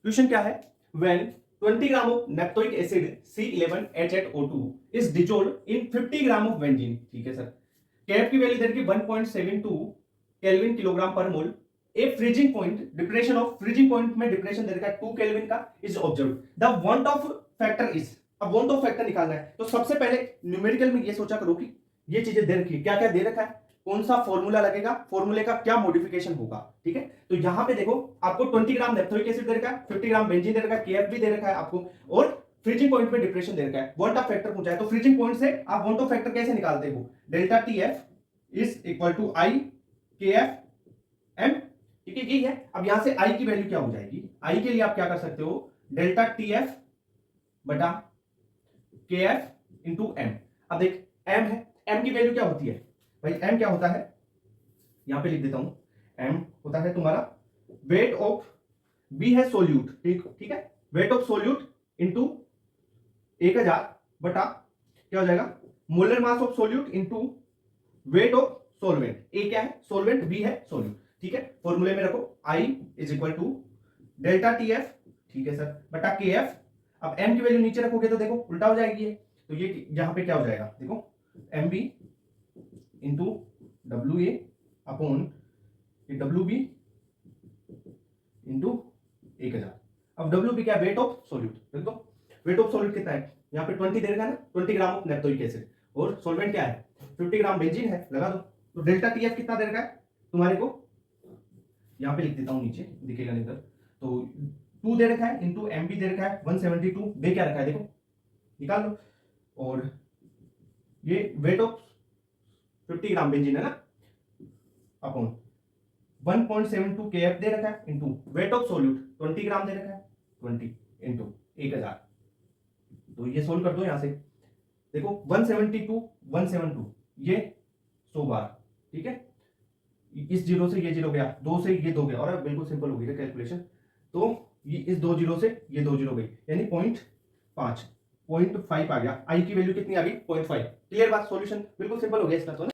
Question क्या है, when 20 gram of naphthoic acid C11H8O2 is dissolved in 50 gram of benzene. ठीक है sir, कैप की वैल्यू दे रखी 1.72 kelvin kilogram per mole. A freezing point, depression of freezing point में डिप्रेशन दे रखा है 2 केल्विन का is observe. The van't Hoff factor is, अब वांट ऑफ फैक्टर निकालना है तो सबसे पहले न्यूमेरिकल में ये सोचा करो कि ये चीजें दे रखी है, क्या क्या दे रखा है, कौन सा फॉर्मूला लगेगा, फॉर्मूले का क्या मॉडिफिकेशन होगा। ठीक है, तो यहां पे देखो आपको 20 ग्राम नेप्थोइक एसिड दे रखा है, 50 ग्राम बेंजीन दे रखा है, केएफ भी दे रखा है आपको, और फ्रीजिंग पॉइंट में डिप्रेशन दे रखा है, वांट ऑफ फैक्टर पूछा है। तो फ्रीजिंग पॉइंट से आप वांट ऑफ फैक्टर कैसे निकालते हो, delta T F is equal to I K F M. ठीक है, यही है। अब यहां से आई की वैल्यू क्या हो जाएगी, आई के लिए आप क्या कर सकते हो, डेल्टा टीएफ बटा के एफ इंटू एम। अब देख एम है, एम की वैल्यू क्या होती है भाई, एम क्या होता है, यहां पे लिख देता हूं, एम होता है तुम्हारा वेट ऑफ, बी है सोल्यूट, ठीक है, वेट ऑफ सोल्यूट इंटू 1000 बटा क्या हो जाएगा, molar mass of solute into weight of solvent. ए क्या है सोलवेंट, बी है सोल्यूट। ठीक है, फॉर्मूले में रखो I is equal to delta T F, ठीक है सर, बटा के एफ। अब एम की वैल्यू नीचे रखोगे तो देखो उल्टा हो जाएगी ये, तो ये यहां पे क्या हो जाएगा, देखो M B into W A upon W B into 1000। अब डब्ल्यू बी क्या, वेट ऑफ सोल्यूट, देख दो वेट ऑफ सोल्यूट कितना है, यहाँ पे 20 दे रखा है ना, 20 ग्राम ऑफ नेप्थोइक एसिड, और सोल्वेंट क्या है 50 ग्राम बेंजीन है, लगा दो। तो डेल्टा टीएफ कितना दे रखा है तुम्हारे को, यहाँ पे लिख देता हूँ नीचे दिखेगा नहीं इधर, तो 2 दे रखा है इंटू एम बी दे रखा है 172 दे क्या रखा है, देखो निकाल लो। और ये वेट ऑफ 50 ग्राम बेंजीन है ना, अपॉन 1.72 केएफ दे रखा है इंटू वेट ऑफ सोल्यूट 20 ग्राम दे रखा है, 20 इंटू 1000। तो ये सोल्व कर दो यहां से, देखो 172 172 ये 100 बार, ठीक है, इस जीरो से ये जीरो गया, 2 से ये 2 गया, और बिल्कुल सिंपल हो गई कैलकुलेशन। तो ये इस 2 जीरो से ये 2 जीरो गई, यानी 0.5 आ गया। आई की वैल्यू कितनी आ गई 0.5। क्लियर बात, सॉल्यूशन बिल्कुल सिंपल हो गया इसका तो।